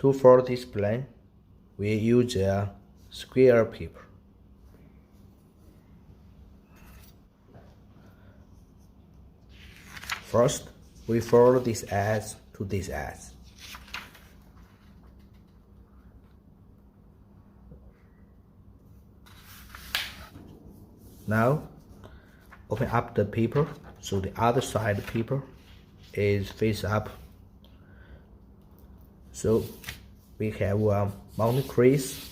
To fold this plan, we use a square paper. First, we fold this edge to this edge. Now, open up the paper so the other side paper is face up. So we have a mounting crease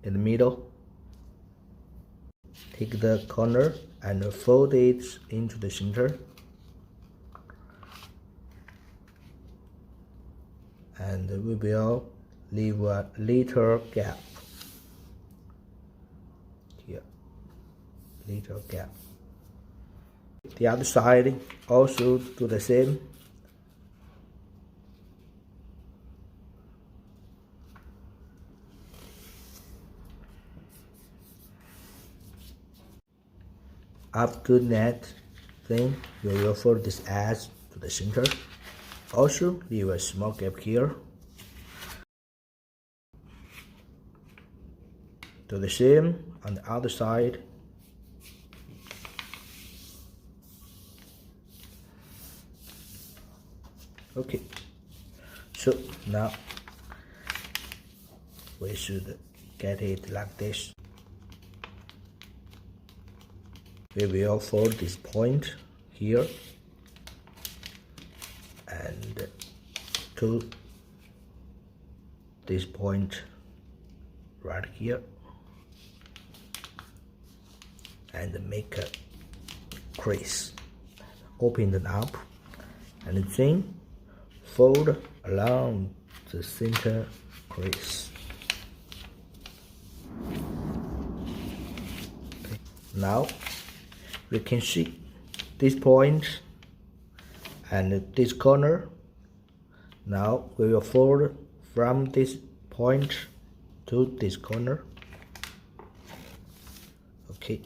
in the middle. Take the corner and fold it into the center. And we will leave a little gap here, little gap. The other side also do the same. After that thing, we will fold this edge to the center. Also leave a small gap here. Do the same on the other side. Okay, so now we should get it like this. We will fold this point here and to this point right here, and make a crease. Open it up and then fold along the center crease. Okay. Now we can see this point and this corner. Now we will fold from this point to this corner. Okay,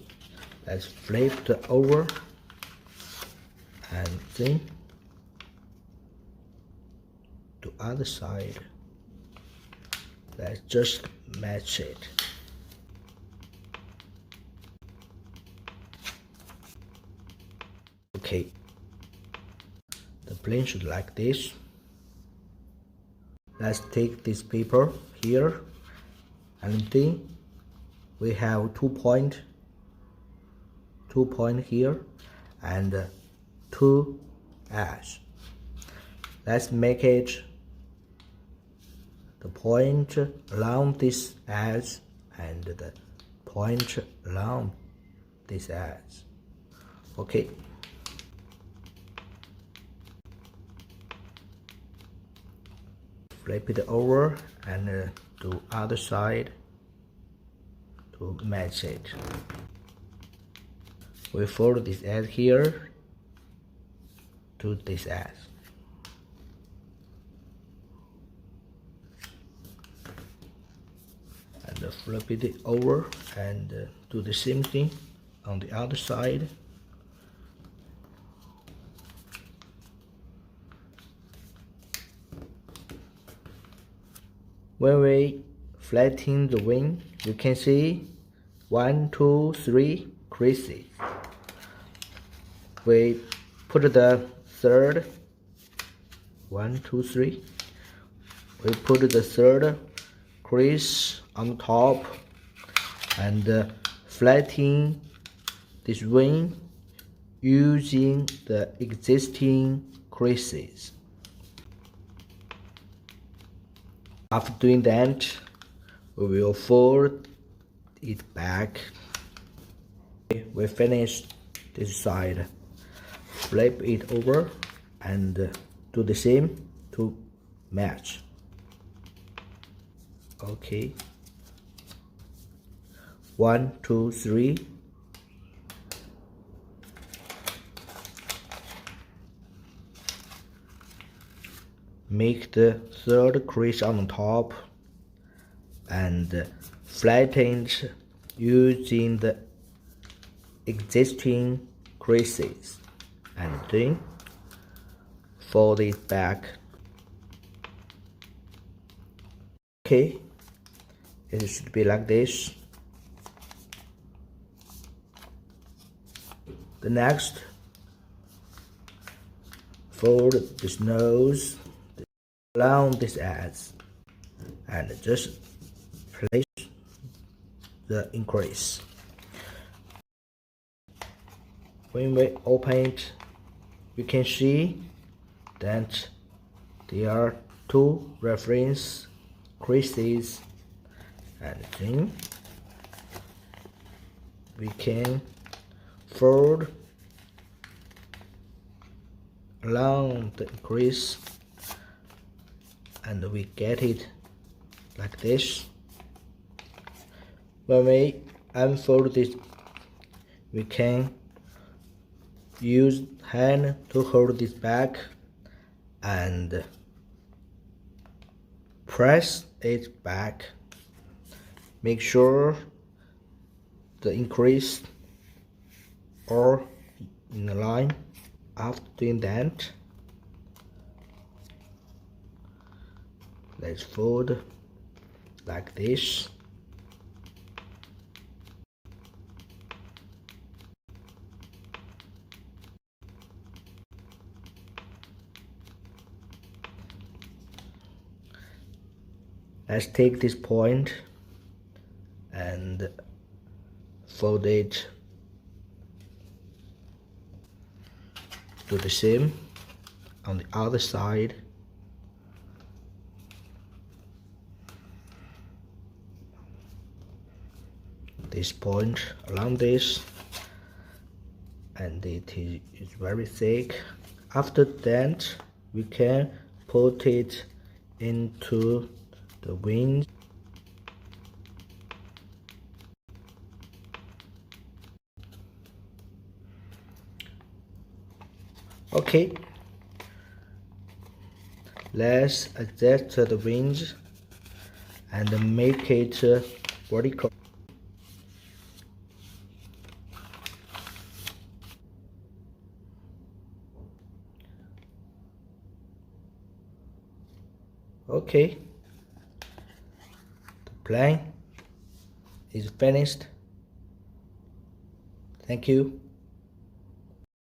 let's flip it over and then to other side. Let's just match it. Okay, the plane should like this. Let's take this paper here and then we have 2 points here and 2 edges. Let's make it the point along this edge and the point along this edge. Okay. Flip it over and do other side to match it. We fold this edge here to this edge. And flip it over and do the same thing on the other side. When we flatten the wing, you can see 1, 2, 3 creases. We put the third, 1, 2, 3. We put the third crease on top and flatten this wing using the existing creases. After doing that, we will fold it back. We finished this side. Flip it over and do the same to match. Okay. 1, 2, 3. Make the third crease on top and flatten it using the existing creases and then fold it back. Okay, it should be like this. The next, fold this nose along this edge and just place the increase. When we open it, you can see that there are two reference creases, and then we can fold along the crease and we get it like this. When we unfold this, we can use hand to hold this back and press it back. Make sure the increase are in a line. After doing that, let's fold like this. Let's take this point and fold it. Do the same on the other side. This point along this, and it is very thick. After that, we can put it into the wings. Okay, let's adjust the wings and make it vertical. Okay, the plane is finished. Thank you.